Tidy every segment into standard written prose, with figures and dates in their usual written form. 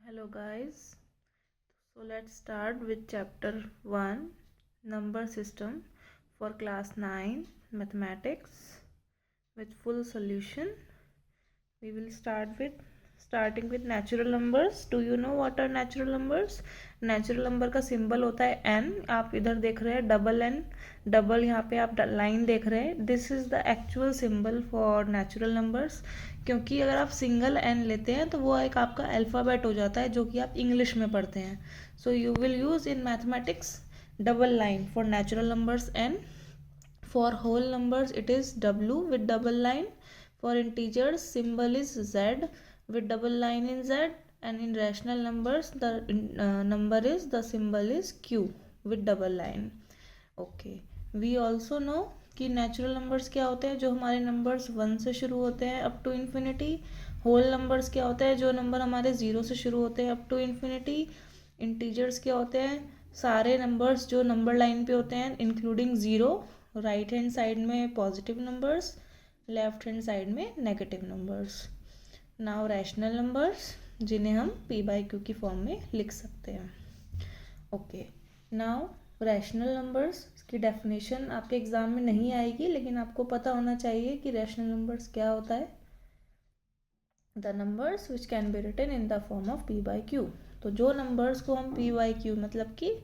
Hello guys, so let's start with chapter 1 number system for class 9 mathematics with full solution. We will starting with natural numbers. Do you know what are natural numbers? Natural number का symbol होता है n. आप इधर देख रहे हैं double n, double यहाँ पे आप लाइन देख रहे हैं. This is the actual symbol for natural numbers. क्योंकि अगर आप सिंगल n लेते हैं तो वो एक आपका अल्फ़ाबेट हो जाता है जो कि आप इंग्लिश में पढ़ते हैं. So you will use in mathematics double line for natural numbers n. For whole numbers it is w with double line. For integers symbol is z with double line in z, and in rational numbers the number is the symbol is q with double line. Okay, we also know कि natural numbers क्या होते हैं. जो हमारे numbers 1 से शुरू होते हैं up to infinity. Whole numbers क्या होते हैं? जो नंबर हमारे 0 से शुरू होते हैं अप टू इन्फिनिटी. इंटीजर्स क्या होते हैं? सारे नंबर्स जो नंबर लाइन पे होते हैं including zero. Right hand side में positive numbers, left hand side में negative numbers. Now rational numbers जिन्हें हम p बाई क्यू की फॉर्म में लिख सकते हैं. ओके, नाउ रैशनल नंबर्स की डेफिनेशन आपके एग्जाम में नहीं आएगी, लेकिन आपको पता होना चाहिए कि रैशनल नंबर्स क्या होता है. The numbers which can be written in the form of p by q. तो जो नंबर्स को हम p बाई क्यू मतलब कि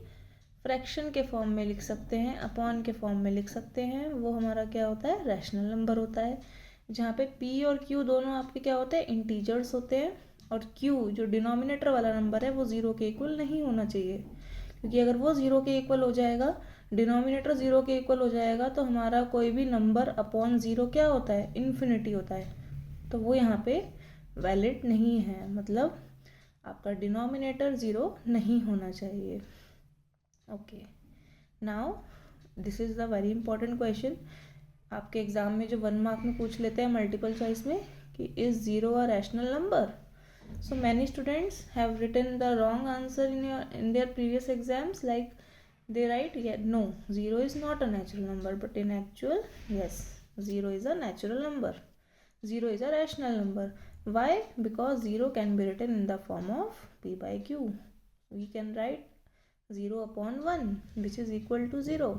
फ्रैक्शन के फॉर्म में लिख सकते हैं, अपॉन के फॉर्म में लिख सकते हैं, वो हमारा क्या होता है? रैशनल नंबर होता है. जहाँ पे p और q दोनों आपके क्या होते हैं? इंटीजर्स होते हैं. और q जो डिनोमिनेटर वाला नंबर है वो ज़ीरो के इक्वल नहीं होना चाहिए, क्योंकि अगर वो ज़ीरो के इक्वल हो जाएगा, डिनोमिनेटर ज़ीरो के इक्वल हो जाएगा, तो हमारा कोई भी नंबर अपॉन ज़ीरो क्या होता है? इन्फिनिटी होता है. तो वो यहाँ पे वैलिड नहीं है, मतलब आपका डिनोमिनेटर ज़ीरो नहीं होना चाहिए. Okay, now this is the very important question. आपके एग्जाम में जो 1 मार्क में पूछ लेते हैं मल्टीपल चॉइस में कि is zero a rational number. So many students have written the wrong answer in their previous exams. Like they write no, zero is not a natural number, but in actual yes, zero is a natural number, zero is a rational number. Why? Because zero can be written in the form of p by q. We can write 0 upon 1 which is equal to 0.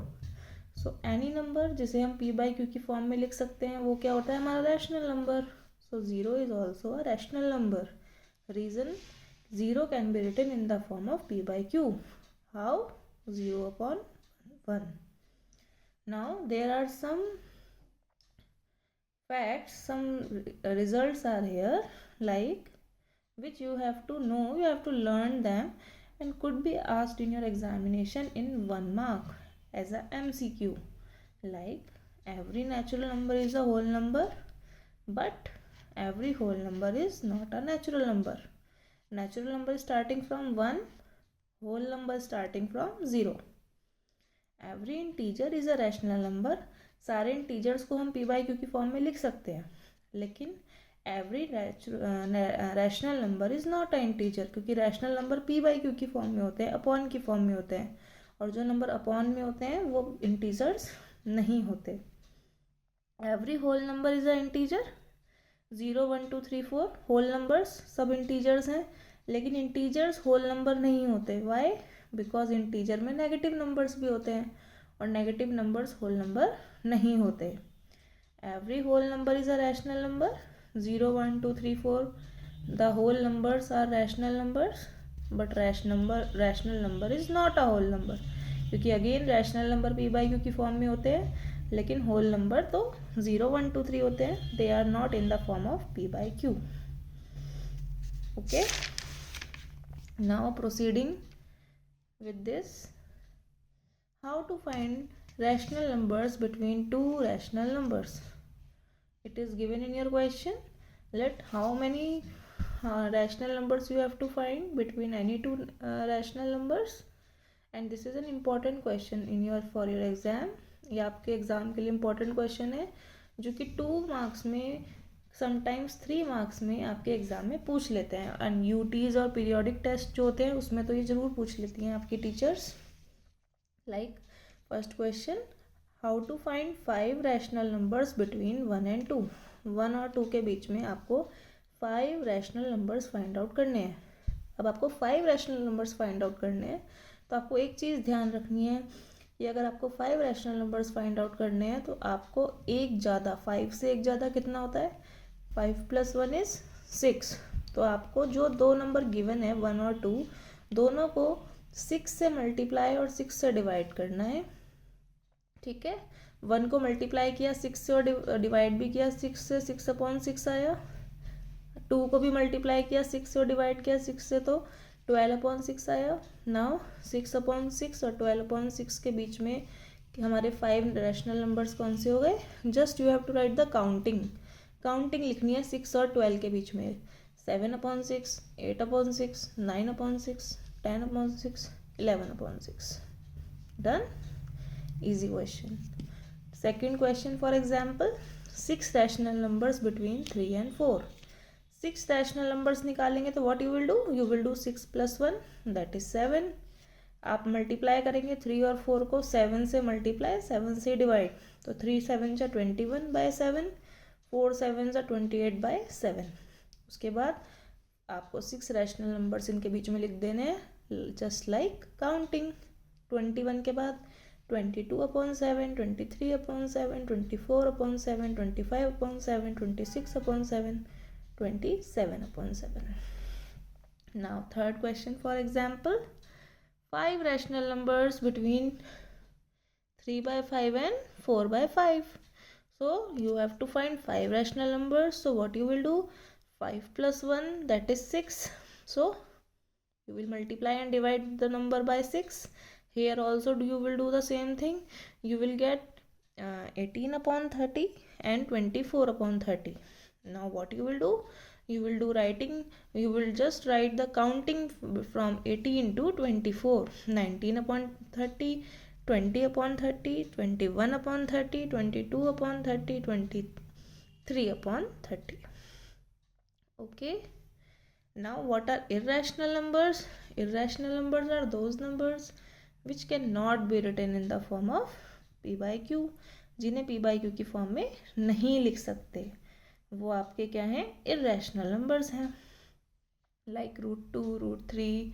So any number जिसे हम p by q की form में लिख सकते हैं वो क्या होता है? हमारा rational number. So 0 is also a rational number. Reason, 0 can be written in the form of p by q. How? 0 upon 1. Now there are some facts, some results are here, like which you have to know, you have to learn them, and could be asked in your examination in 1 mark as a MCQ. Like every natural number is a whole number, but every whole number is not a natural number. Natural number starting from 1, whole number starting from 0. Every integer is a rational number. सारे integers को हम p by Q की form में लिख सकते हैं, लेकिन every rational number is not a integer, क्योंकि rational number p by Q की फॉर्म में होते हैं, अपॉन की फॉर्म में होते हैं, और जो नंबर अपॉन में होते हैं वो इंटीजर्स नहीं होते. Every whole number is a integer. 0 1 2 3 4 whole numbers सब इंटीजर्स हैं, लेकिन इंटीजर्स होल नंबर नहीं होते. वाई? बिकॉज इंटीजर में नेगेटिव नंबर्स भी होते हैं, और नेगेटिव नंबर्स होल नंबर नहीं होते. Every whole number is a rational number. 0 1 2 3 4 the whole numbers are rational numbers, but rational number is not a whole number, क्योंकि again rational number p by Q की form में होते हैं, लेकिन whole number तो 0 1 2 3 होते हैं. They are not in the form of p by q. Okay, now proceeding with this, how to find rational numbers between two rational numbers. It is given in your question. Let how many rational numbers you have to find between any two rational numbers, and this is an important question in your for your exam. ये आपके exam के लिए important question है, जो कि 2 marks में, sometimes 3 marks में आपके एग्ज़ाम में पूछ लेते हैं. एंड यूटीज़ और पीरियोडिक टेस्ट जो होते हैं उसमें तो ये ज़रूर पूछ लेती हैं आपकी teachers. Like first question, how to find 5 rational numbers between 1 and 2. 1 और 2 के बीच में आपको 5 रैशनल नंबर्स फाइंड आउट करने हैं. अब आपको 5 रैशनल नंबर्स फाइंड आउट करने हैं। तो आपको एक चीज़ ध्यान रखनी है कि अगर आपको 5 रैशनल नंबर्स फाइंड आउट करने हैं तो आपको एक ज़्यादा, 5 से एक ज़्यादा कितना होता है, 5 + 1 = 6। तो आपको जो दो नंबर गिवन है 1 और 2, दोनों को 6 से मल्टीप्लाई और 6 से डिवाइड करना है। ठीक है, 1 को मल्टीप्लाई किया 6 से और डिवाइड भी किया 6 से, 6/6 आया। 2 को भी मल्टीप्लाई किया 6 से और डिवाइड किया 6 से, तो 12/6 आया। नाउ 6/6 और 12/6 के बीच में हमारे 5 रैशनल नंबर्स कौन से हो गए। Just you have to write the counting लिखनी है 6 और 12 के बीच में। 7/6, 8/6, 9/6, 10/6, 11/6। Done, easy question. Second question, for example, 6 rational numbers between 3 and 4. 6 rational numbers निकालेंगे तो what you will do? You will do 6 + 1, that is 7. आप मल्टीप्लाई करेंगे 3 और 4 को, 7 से मल्टीप्लाई, 7 से डिवाइड, तो 3 7 = 21/7, 4 7 = 28/7। उसके बाद आपको 6 रैशनल नंबर्स इनके बीच में लिख देने हैं, जस्ट लाइक काउंटिंग। 21 के बाद 22/7, 23/7, 24/7, 25/7, 26/7, 27/7. Now third question, for example, 5 rational numbers between 3/5 and 4/5. So you have to find 5 rational numbers. So what you will do? 5 + 1, that is 6. So you will multiply and divide the number by 6. Here also you will do the same thing. You will get 18/30 and 24/30. Now what you will do? You will just write the counting from 18 to 24. 19/30, 20/30, 21/30, 22/30, 23/30. Okay. Now what are irrational numbers? Irrational numbers are those numbers which cannot be written in the form of p/q, जिन्हें p/q की form में नहीं लिख सकते, वो आपके क्या हैं, irrational numbers हैं। like √2, √3,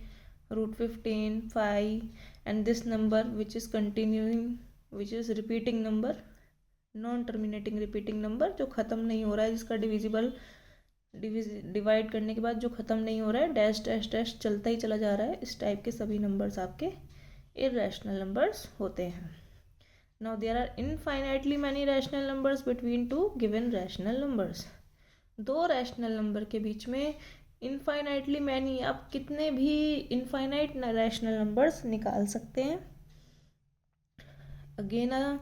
√15, 5, and this number which is continuing, which is repeating number, non terminating repeating number, जो ख़त्म नहीं हो रहा है, जिसका डिवाइड करने के बाद जो ख़त्म नहीं हो रहा है, डैश डैश डैश चलता ही चला जा रहा है, इस टाइप के सभी नंबर्स आपके इररेशनल नंबर्स होते हैं। Now there are infinitely many rational numbers between two given rational numbers. दो रैशनल नंबर के बीच में इनफाइनाइटली मैनी, आप कितने भी इनफाइनाइट रैशनल नंबर्स निकाल सकते हैं। Again a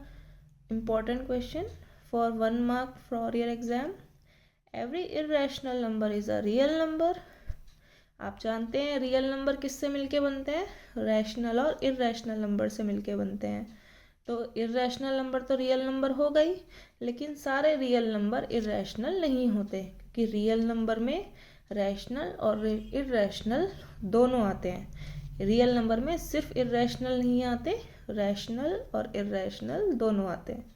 important question for 1 mark for your exam. Every irrational number is a real number. आप जानते हैं रियल नंबर किससे मिलके बनते हैं, रैशनल और इररेशनल नंबर से मिलके बनते हैं। तो इररेशनल नंबर तो रियल नंबर हो गई, लेकिन सारे रियल नंबर इररेशनल नहीं होते, क्योंकि रियल नंबर में रैशनल और इररेशनल दोनों आते हैं। रियल नंबर में सिर्फ इररेशनल नहीं आते, रैशनल और इररेशनल दोनों आते हैं।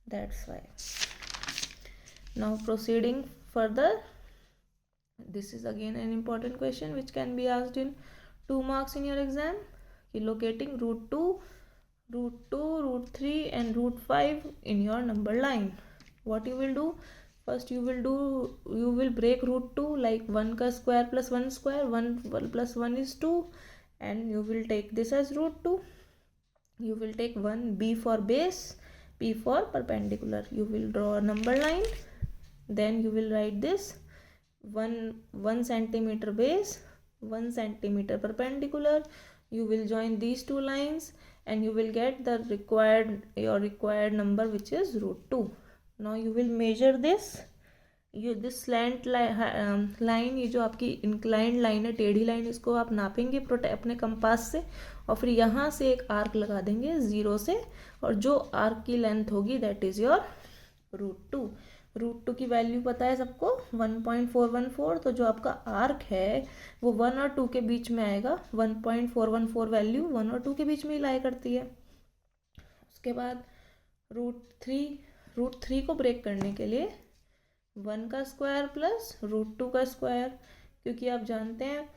That's why. Now proceeding further, this is again an important question which can be asked in 2 marks in your exam. Locating √2, √3 and √5 in your number line. What you will do? First you will break √2 like 1 ka square plus 1 square, 1 plus 1 is 2, and you will take this as √2. You will take 1 b for base, p for perpendicular. You will draw a number line. Then you will write this 1 centimeter base, 1 centimeter perpendicular. You will join these two lines and you will get the your required number, which is √2. Now you will measure this. this slant line, ये जो आपकी inclined line है, टेढ़ी line, इसको आप नापेंगे अपने compass से, और फिर यहाँ से एक आर्क लगा देंगे 0 से, और जो आर्क की लेंथ होगी दैट इज़ योर √2। √2 की वैल्यू पता है सबको, 1.414। तो जो आपका आर्क है वो 1 और 2 के बीच में आएगा। 1.414 वैल्यू 1 और 2 के बीच में ही लाई करती है। उसके बाद √3 को ब्रेक करने के लिए 1 का स्क्वायर प्लस √2 का स्क्वायर, क्योंकि आप जानते हैं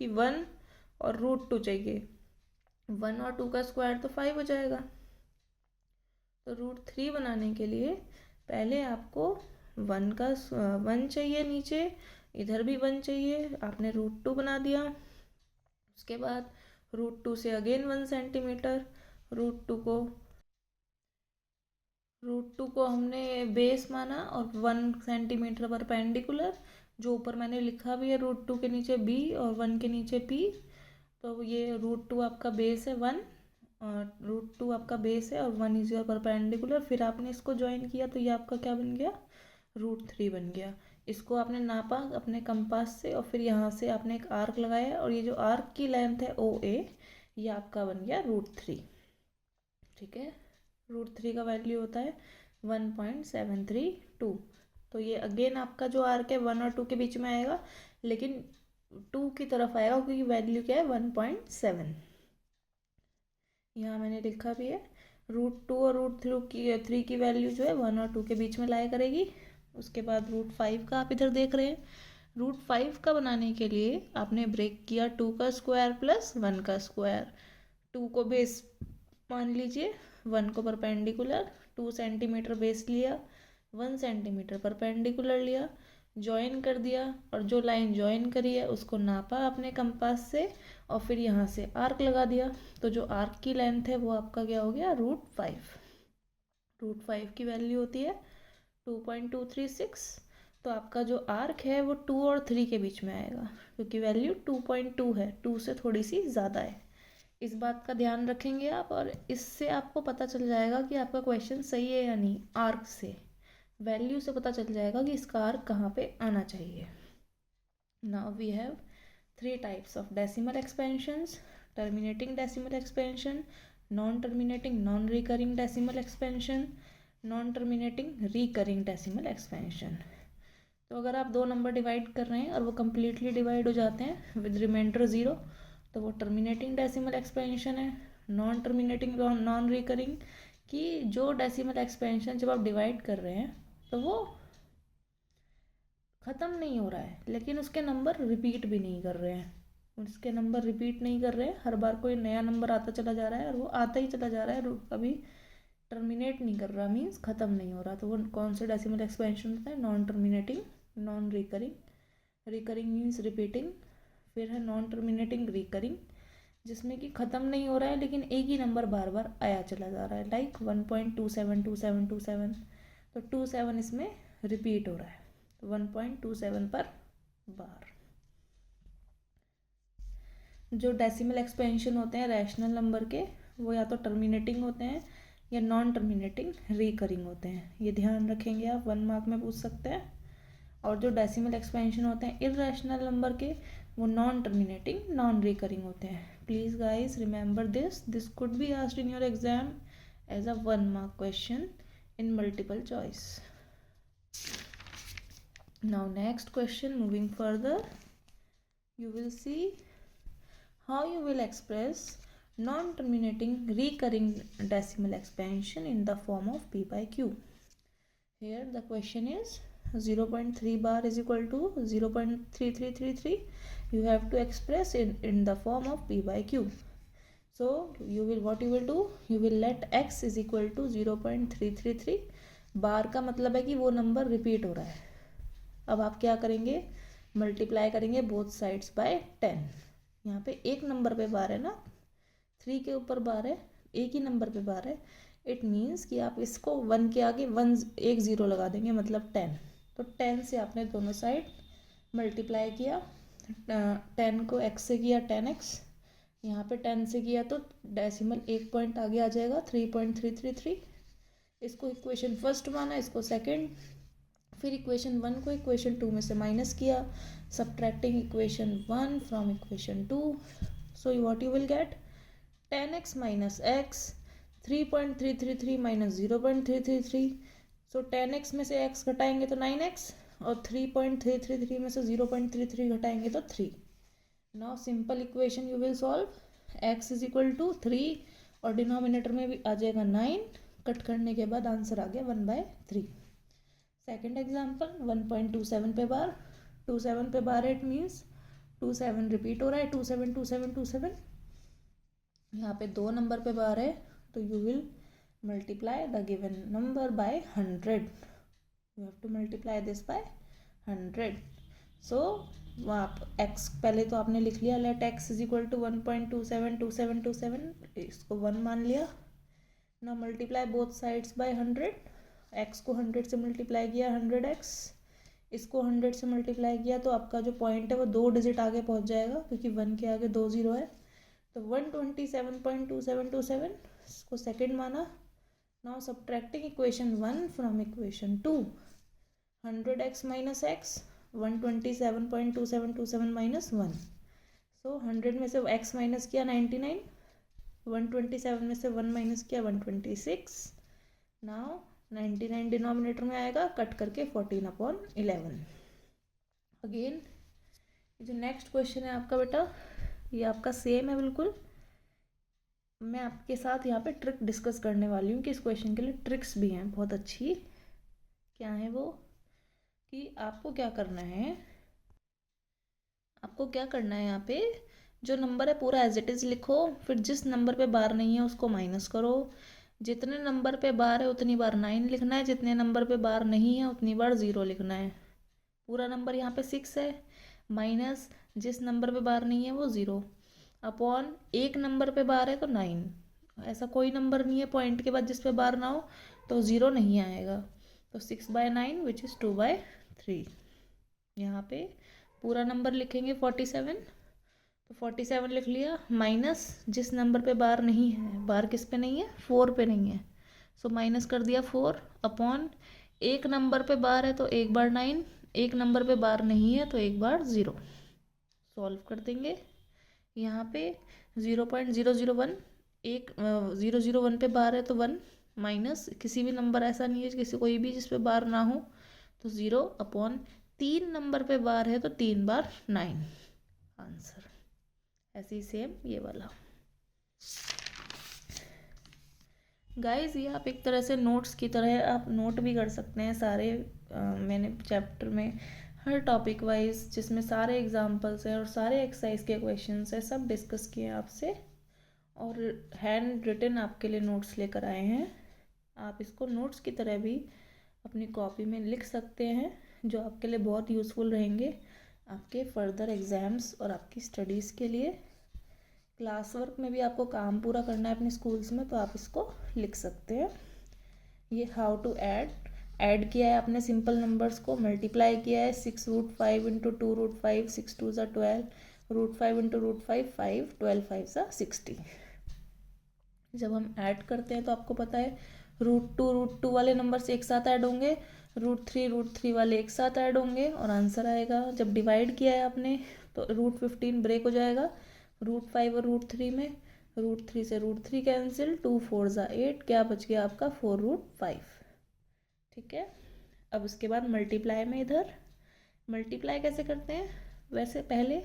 कि 1 और √2 चाहिए। 1 और 2 का स्क्वायर तो 5 हो जाएगा। तो √3 बनाने के लिए पहले आपको 1 चाहिए नीचे, इधर भी 1 चाहिए, आपने √2 बना दिया। उसके बाद √2 से अगेन 1 सेंटीमीटर, √2 को हमने बेस माना और 1 सेंटीमीटर परपेंडिकुलर, जो ऊपर मैंने लिखा भी है √2 के नीचे b और 1 के नीचे p। तो ये √2 आपका बेस है 1, और √2 आपका बेस है और 1 इज योर परपेंडिकुलर। फिर आपने इसको ज्वाइन किया तो ये आपका क्या बन गया, √3 बन गया। इसको आपने नापा अपने कंपास से और फिर यहाँ से आपने एक आर्क लगाया और ये जो आर्क की लेंथ है OA, ये आपका बन गया √3। ठीक है, √3 का वैल्यू होता है 1.732। तो ये अगेन आपका जो आर्क है 1 और 2 के बीच में आएगा, लेकिन 2 की तरफ आएगा क्योंकि वैल्यू क्या है 1.7। यहाँ मैंने लिखा भी है √2 और √3 की वैल्यू जो है 1 और 2 के बीच में लाया करेगी। उसके बाद √5 का आप इधर देख रहे हैं। √5 का बनाने के लिए आपने ब्रेक किया 2 का स्क्वायर प्लस 1 का स्क्वायर। 2 को बेस मान लीजिए, 1 को परपेंडिकुलर, 2 सेंटीमीटर बेस लिया, 1 सेंटीमीटर परपेंडिकुलर लिया, ज्वाइन कर दिया और जो लाइन ज्वाइन करी है उसको नापा अपने कंपास से और फिर यहाँ से आर्क लगा दिया। तो जो आर्क की लेंथ है वो आपका क्या हो गया, √5। √5 की वैल्यू होती है 2.236। तो आपका जो आर्क है वो 2 और 3 के बीच में आएगा क्योंकि वैल्यू 2.2 है, 2 से थोड़ी सी ज़्यादा है। इस बात का ध्यान रखेंगे आप, और इससे आपको पता चल जाएगा कि आपका क्वेश्चन सही है या नहीं। आर्क से, वैल्यू से पता चल जाएगा कि इसका आर्क कहाँ पे आना चाहिए। Now we have 3 types of decimal expansions: terminating decimal expansion, non terminating non recurring decimal expansion, non terminating recurring decimal expansion. तो अगर आप 2 नंबर डिवाइड कर रहे हैं और वो कम्प्लीटली डिवाइड हो जाते हैं विद रिमाइंडर 0, तो वो टर्मिनेटिंग डेसिमल एक्सपेंशन है। नॉन टर्मिनेटिंग नॉन रिकरिंग, कि जो डेसिमल एक्सपेंशन जब आप डिवाइड कर रहे हैं तो वो ख़त्म नहीं हो रहा है लेकिन उसके नंबर रिपीट भी नहीं कर रहे हैं, उसके नंबर रिपीट नहीं कर रहे हैं, हर बार कोई नया नंबर आता चला जा रहा है और वो आता ही चला जा रहा है, कभी टर्मिनेट नहीं कर रहा, मीन्स ख़त्म नहीं हो रहा। तो वो कौन से डेसिमल एक्सपेंशन होता है, non terminating non recurring. Recurring means repeating. फिर है नॉन टर्मिनेटिंग रिकरिंग, जिसमें कि ख़त्म नहीं हो रहा है लेकिन एक ही नंबर बार बार आया चला जा रहा है, लाइक 1.272727। तो 27 इसमें रिपीट हो रहा है, तो 1.27 पर बार। जो डेसिमल एक्सपेंशन होते हैं रैशनल नंबर के, वो या तो टर्मिनेटिंग होते हैं या नॉन टर्मिनेटिंग रिकरिंग होते हैं। ये ध्यान रखेंगे आप, 1 मार्क में पूछ सकते हैं। और जो डेसिमल एक्सपेंशन होते हैं इर्रेशनल नंबर के, वो नॉन टर्मिनेटिंग नॉन रिकरिंग होते हैं। Please guys remember this could be asked in your exam as a 1 mark question in multiple choice. Now next question, moving further, you will see how you will express non-terminating recurring decimal expansion in the form of p by q. Here the question is 0.3 bar is equal to 0.3333. You have to express in the form of p by q. So you will, what you will do, you will let x is equal to 0.333. बार का मतलब है कि वो number repeat हो रहा है। अब आप क्या करेंगे, मल्टीप्लाई करेंगे बोथ साइड्स बाय 10। यहाँ पे एक नंबर पे बार है ना, 3 के ऊपर बार है, एक ही नंबर पे बार है। इट मीन्स कि आप इसको 1 के आगे एक 0 लगा देंगे, मतलब 10। तो 10 से आपने दोनों साइड मल्टीप्लाई किया। 10 को x से किया 10x, यहाँ पे 10 से किया तो डेसिमल एक पॉइंट आगे आ जाएगा 3.333। इसको इक्वेशन फर्स्ट माना, इसको सेकंड, फिर इक्वेशन 1 को इक्वेशन 2 में से माइनस किया, subtracting equation 1 from equation 2। So what you will get, 10x minus x, 3.333 minus 0.333। So 10x में से x घटाएंगे तो 9x और 3.333 में से 0.33 घटाएंगे तो 3। Now simple equation you will solve, x is equal to 3 और डिनोमिनेटर में भी आ जाएगा 9, कट करने के बाद आंसर आ गया 1/3। सेकेंड एग्जाम्पल 1.27 पे बार, 27 पे बार इट मीन्स 27 रिपीट हो रहा है, 27 27 27। यहाँ पे 2 नंबर पे बार है तो you will multiply the given number by 100। You have to multiply this by 100। So आप x पहले तो आपने लिख लिया, let x is equal to 1.272727, इसको 1 मान लिया। ना multiply both sides by 100। x को 100 से मल्टीप्लाई किया 100x, इसको 100 से मल्टीप्लाई किया तो आपका जो पॉइंट है वो 2 डिजिट आगे पहुंच जाएगा, क्योंकि 1 के आगे 2 0 है। तो 127.2727 इसको सेकेंड माना। Now subtracting equation 1 from equation 2, 100x minus x, 127.2727 minus 1। सो 100 में से x माइनस किया 99, 127 में से 1 माइनस किया 126। नाउ 99 डिनोमिनेटर में आएगा, कट करके 14/11। अगेन जो नेक्स्ट क्वेश्चन है आपका बेटा, ये आपका सेम है बिल्कुल। मैं आपके साथ यहाँ पे ट्रिक डिस्कस करने वाली हूँ कि इस क्वेश्चन के लिए ट्रिक्स भी हैं बहुत अच्छी। क्या है वो कि आपको क्या करना है, यहाँ पे जो नंबर है पूरा एज इट इज़ लिखो, फिर जिस नंबर पे बार नहीं है उसको माइनस करो। जितने नंबर पे बार है उतनी बार 9 लिखना है, जितने नंबर पे बार नहीं है उतनी बार 0 लिखना है। पूरा नंबर यहाँ पे 6 है, माइनस जिस नंबर पे बार नहीं है वो 0, अपॉन एक नंबर पे बार है तो 9। ऐसा कोई नंबर नहीं है पॉइंट के बाद जिस पे बार ना हो, तो 0 नहीं आएगा। तो 6/9 विच इज़ 2/3। यहाँ पे पूरा नंबर लिखेंगे 47, तो 47 लिख लिया, माइनस जिस नंबर पे बार नहीं है, बार किस पे नहीं है, 4 पे नहीं है, सो माइनस कर दिया 4, अपॉन एक नंबर पे बार है तो एक बार 9, एक नंबर पे बार नहीं है तो एक बार 0। सॉल्व कर देंगे। यहाँ पे 0.001, एक 001 पे बार है तो 1, माइनस किसी भी नंबर ऐसा नहीं है किसी कोई भी जिस पे बार ना हो, तो 0, अपॉन 3 नंबर पे बार है तो 3 बार 9, आंसर। ऐसे ही सेम ये वाला। गाइस ये आप एक तरह से नोट्स की तरह आप नोट भी कर सकते हैं सारे। मैंने चैप्टर में हर टॉपिक वाइज जिसमें सारे एग्जाम्पल्स हैं और सारे एक्सरसाइज के क्वेश्चंस हैं सब डिस्कस किए हैं आपसे, और हैंड रिटन आपके लिए नोट्स लेकर आए हैं। आप इसको नोट्स की तरह भी अपनी कॉपी में लिख सकते हैं, जो आपके लिए बहुत यूज़फुल रहेंगे आपके फर्दर एग्ज़ाम्स और आपकी स्टडीज़ के लिए। क्लास वर्क में भी आपको काम पूरा करना है अपने स्कूल्स में, तो आप इसको लिख सकते हैं। ये हाउ टू ऐड किया है आपने सिंपल नंबर्स को, मल्टीप्लाई किया है 6√5 × 2√5, 6 2 ज़ा 12, √5 × √5 5, 12 5 ज़ा 60। जब हम ऐड करते हैं तो आपको पता है √2 वाले नंबर्स एक साथ ऐड होंगे, √3 वाले एक साथ ऐड होंगे और आंसर आएगा। जब डिवाइड किया है आपने तो √15 ब्रेक हो जाएगा √5 और √3 में, √3 से √3 कैंसिल, 2 4 ज़ा 8, क्या बच गया आपका 4√5। ठीक है। अब उसके बाद मल्टीप्लाई में इधर मल्टीप्लाई कैसे करते हैं, वैसे पहले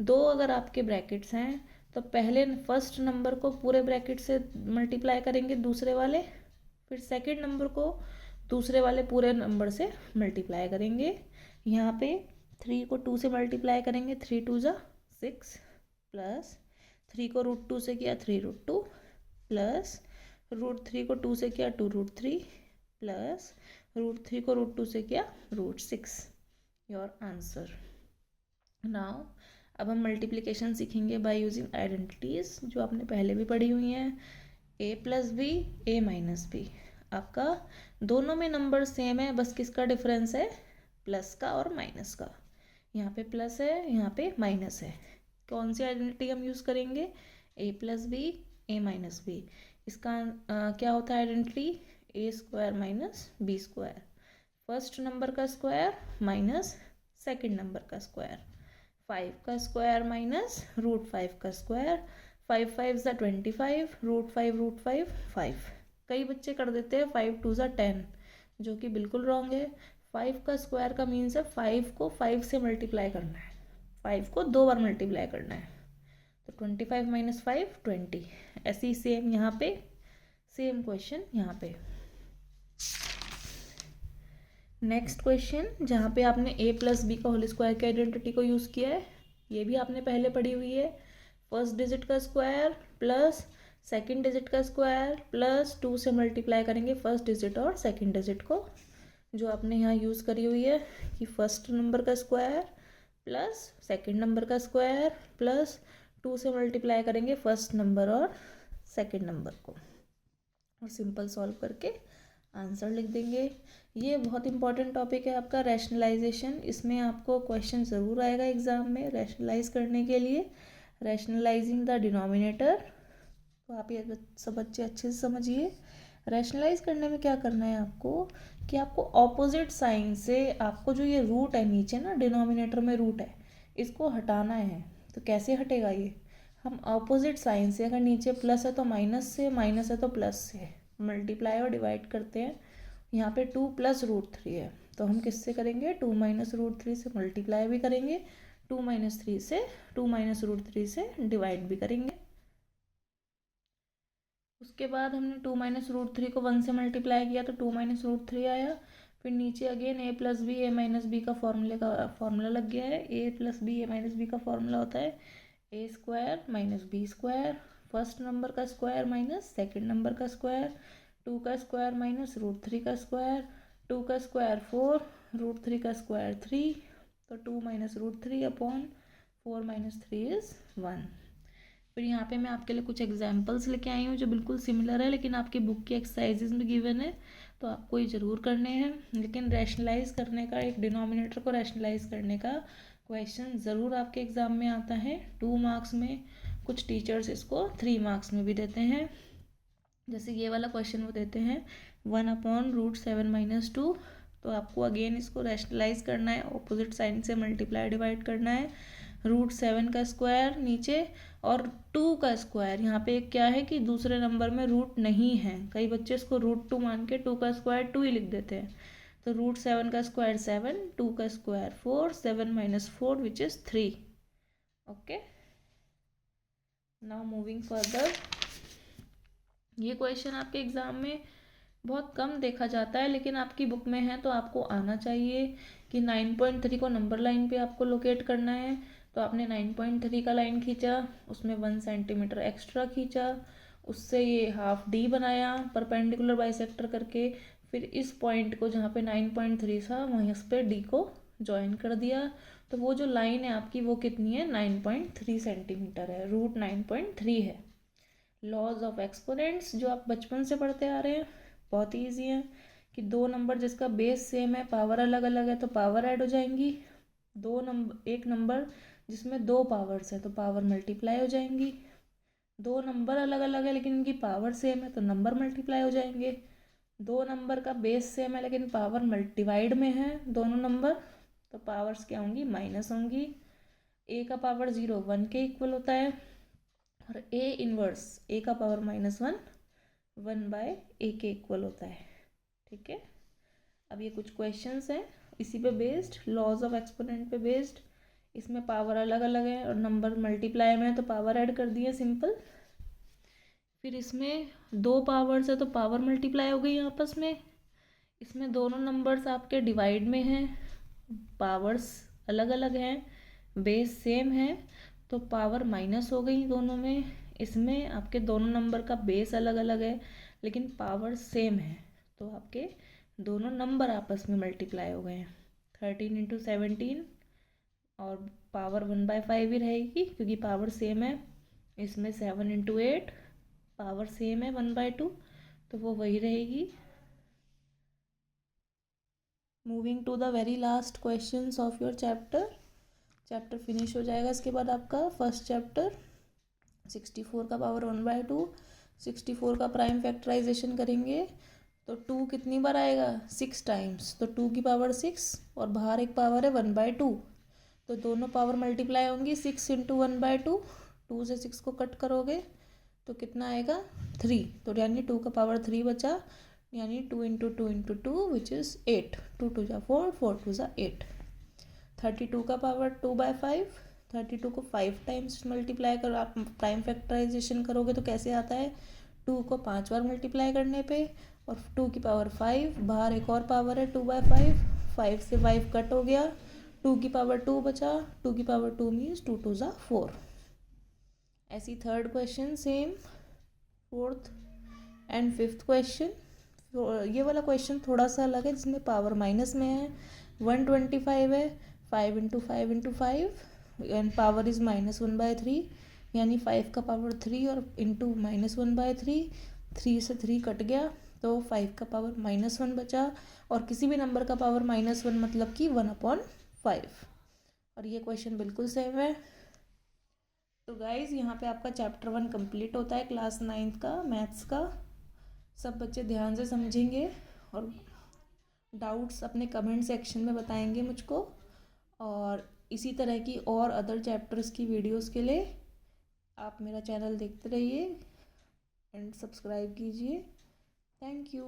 2 अगर आपके ब्रैकेट्स हैं तो पहले फर्स्ट नंबर को पूरे ब्रैकेट से मल्टीप्लाई करेंगे दूसरे वाले, फिर सेकंड नंबर को दूसरे वाले पूरे नंबर से मल्टीप्लाई करेंगे। यहाँ पे 3 को 2 से मल्टीप्लाई करेंगे, 3 2 ज़ा 6, प्लस 3 को √2 से किया 3√2, प्लस √3 को 2 से किया 2√3, प्लस √3 को √2 से किया √6, योर आंसर। नाउ अब हम मल्टीप्लिकेशन सीखेंगे बाय यूजिंग आइडेंटिटीज़, जो आपने पहले भी पढ़ी हुई हैं। a + b, a - b, आपका दोनों में नंबर सेम है, बस किसका डिफरेंस है, प्लस का और माइनस का। यहाँ पे प्लस है, यहाँ पे माइनस है। कौन सी आइडेंटिटी हम यूज़ करेंगे, a + b, a - b। इसका क्या होता है identity, a² - b², first number का स्क्वायर माइनस सेकंड नंबर का स्क्वायर, 5 का स्क्वायर माइनस √5 का स्क्वायर, 5 5 ज़ा 25, √5 5। कई बच्चे कर देते हैं 5 2 ज़ा 10, जो कि बिल्कुल रॉन्ग है। 5 का स्क्वायर का मीन्स है 5 को 5 से मल्टीप्लाई करना है, 5 को 2 बार मल्टीप्लाई करना है। तो 25 - 5 20। ऐसे ही सेम यहाँ पे, सेम क्वेश्चन यहाँ पे। नेक्स्ट क्वेश्चन जहाँ पे आपने a + b का होल स्क्वायर की आइडेंटिटी को यूज़ किया है, ये भी आपने पहले पढ़ी हुई है। फर्स्ट डिजिट का स्क्वायर प्लस सेकंड डिजिट का स्क्वायर प्लस 2 से मल्टीप्लाई करेंगे फर्स्ट डिजिट और सेकंड डिजिट को, जो आपने यहाँ यूज़ करी हुई है कि फर्स्ट नंबर का स्क्वायर प्लस सेकंड नंबर का स्क्वायर प्लस 2 से मल्टीप्लाई करेंगे फर्स्ट नंबर और सेकंड नंबर को, और सिंपल सॉल्व करके आंसर लिख देंगे। ये बहुत इंपॉर्टेंट टॉपिक है आपका रैशनलाइजेशन। इसमें आपको क्वेश्चन ज़रूर आएगा एग्जाम में रैशनलाइज करने के लिए, रैशनलाइजिंग द डिनोमिनेटर। तो आप ये सब बच्चे अच्छे से समझिए। रैशनलाइज करने में क्या करना है आपको कि आपको ऑपोजिट साइन से आपको जो ये रूट है नीचे ना डिनोमिनेटर में रूट है, इसको हटाना है। तो कैसे हटेगा ये, हम ऑपोजिट साइन से, अगर नीचे प्लस है तो माइनस से, माइनस है तो प्लस से मल्टीप्लाई और डिवाइड करते हैं। यहाँ पे 2 + √3 है, तो हम किससे करेंगे 2 - √3 से मल्टीप्लाई भी करेंगे, 2 - √3 से डिवाइड भी करेंगे। उसके बाद हमने 2 - √3 को 1 से मल्टीप्लाई किया तो 2 - √3 आया। फिर नीचे again a + b a - b का फॉर्मूला लग गया है। a + b a - b का फॉर्मूला होता है a² - b², फर्स्ट नंबर का स्क्वायर माइनस सेकंड नंबर का स्क्वायर, 2 का स्क्वायर माइनस √3 का स्क्वायर, 2 का स्क्वायर 4, √3 का स्क्वायर 3, तो 2 - √3 अपॉन 4 - 3 इज़ 1। फिर यहाँ पे मैं आपके लिए कुछ एग्जांपल्स लेके आई हूँ जो बिल्कुल सिमिलर है, लेकिन आपकी बुक की एक्सरसाइजेज में गिवन है, तो आपको ये ज़रूर करने हैं। लेकिन रैशनलाइज करने का, एक डिनोमिनेटर को रैशनलाइज करने का क्वेश्चन ज़रूर आपके एग्ज़ाम में आता है 2 मार्क्स में। कुछ टीचर्स इसको 3 मार्क्स में भी देते हैं। जैसे ये वाला क्वेश्चन वो देते हैं 1/√7 - 2, तो आपको अगेन इसको रैशनलाइज करना है, ऑपोजिट साइन से मल्टीप्लाई डिवाइड करना है। √7 का स्क्वायर नीचे और 2 का स्क्वायर, यहाँ पे क्या है कि दूसरे नंबर में रूट नहीं है, कई बच्चे इसको √2 मान के 2 का स्क्वायर 2 ही लिख देते हैं। तो √7 का स्क्वायर 7, 2 का square 4, 7 - 4 which is 3। Okay, now moving further. ये क्वेश्चन आपके एग्जाम में बहुत कम देखा जाता है, लेकिन आपकी बुक में है तो आपको आना चाहिए कि 9.3 को नंबर लाइन पे आपको लोकेट करना है। तो आपने 9.3 का लाइन खींचा, उसमें 1 सेंटीमीटर एक्स्ट्रा खींचा, उससे ये हाफ डी बनाया परपेंडिकुलर बाइसेक्टर करके, फिर इस पॉइंट को जहाँ पे 9.3 था वहीं पे डी को ज्वाइन कर दिया। तो वो जो लाइन है आपकी वो कितनी है 9.3 सेंटीमीटर है, √9.3 है। लॉज ऑफ एक्सपोनेंट्स जो आप बचपन से पढ़ते आ रहे हैं, बहुत ईजी है कि 2 नंबर जिसका बेस सेम है, पावर अलग अलग है तो पावर ऐड हो जाएंगी। एक नंबर जिसमें 2 पावर्स है तो पावर मल्टीप्लाई हो जाएंगी। 2 नंबर अलग अलग है लेकिन इनकी पावर सेम है तो नंबर मल्टीप्लाई हो जाएंगे। 2 नंबर का बेस सेम है लेकिन पावर डिवाइड में है दोनों नंबर, तो पावर्स क्या होंगी माइनस होंगी। a का पावर 0 1 के इक्वल होता है, और a इनवर्स a का पावर -1 1/a के इक्वल होता है। ठीक है, अब ये कुछ क्वेश्चंस हैं इसी पे बेस्ड, लॉज ऑफ एक्सपोनेंट पे बेस्ड। इसमें पावर अलग अलग है और नंबर मल्टीप्लाई में है तो पावर ऐड कर दिए सिंपल। फिर इसमें 2 पावर्स है तो पावर मल्टीप्लाई हो गई आपस में। इसमें दोनों नंबर्स आपके डिवाइड में हैं, पावर्स अलग अलग हैं, बेस सेम है तो पावर माइनस हो गई दोनों में। इसमें आपके दोनों नंबर का बेस अलग अलग है लेकिन पावर सेम है, तो आपके दोनों नंबर आपस में मल्टीप्लाई हो गए हैं। 13 × 17 और पावर 1/5 ही रहेगी क्योंकि पावर सेम है। इसमें 7 × 8 पावर सेम है 1/2, तो वो वही रहेगी। Moving to the very last questions of your chapter finish हो जाएगा। इसके बाद आपका फर्स्ट चैप्टर 64 का पावर 1/2, 64 का प्राइम फैक्टराइजेशन करेंगे तो 2 कितनी बार आएगा 6 टाइम्स, तो 2 की पावर 6 और बाहर एक पावर है 1/2, तो दोनों पावर मल्टीप्लाई होंगी 6 × 1/2, 2 से 6 को कट करोगे तो कितना आएगा 3, तो यानी 2 का पावर 3 बचा, यानी 2 × 2 × 2 विच इज़ 8, 2 × 2 = 4, 4 × 2 = 8। 32 का पावर 2/5, 32 को 5 टाइम्स मल्टीप्लाई करो, आप प्राइम फैक्टराइजेशन करोगे तो कैसे आता है 2 को 5 बार मल्टीप्लाई करने पे, और 2 की पावर 5, बाहर एक और पावर है 2/5, 5 से 5 कट हो गया, 2 की पावर 2 बचा, 2 की पावर 2 मीन्स 2 2 ज़ा 4। ऐसी third question same, fourth and fifth question. ये वाला क्वेश्चन थोड़ा सा अलग है, जिसमें पावर माइनस में है। 125 है, 5 into 5 into 5 and power is -1/3, यानी 5 का पावर 3 और इंटू -1/3, 3 से 3 कट गया तो 5 का पावर -1 बचा, और किसी भी नंबर का पावर -1 मतलब कि 1/5। और ये क्वेश्चन बिल्कुल सेम है। तो गाइज यहाँ पे आपका चैप्टर 1 कंप्लीट होता है क्लास 9th का मैथ्स का। सब बच्चे ध्यान से समझेंगे और डाउट्स अपने कमेंट सेक्शन में बताएंगे मुझको। और इसी तरह की और अदर चैप्टर्स की वीडियोस के लिए आप मेरा चैनल देखते रहिए एंड सब्सक्राइब कीजिए। Thank you.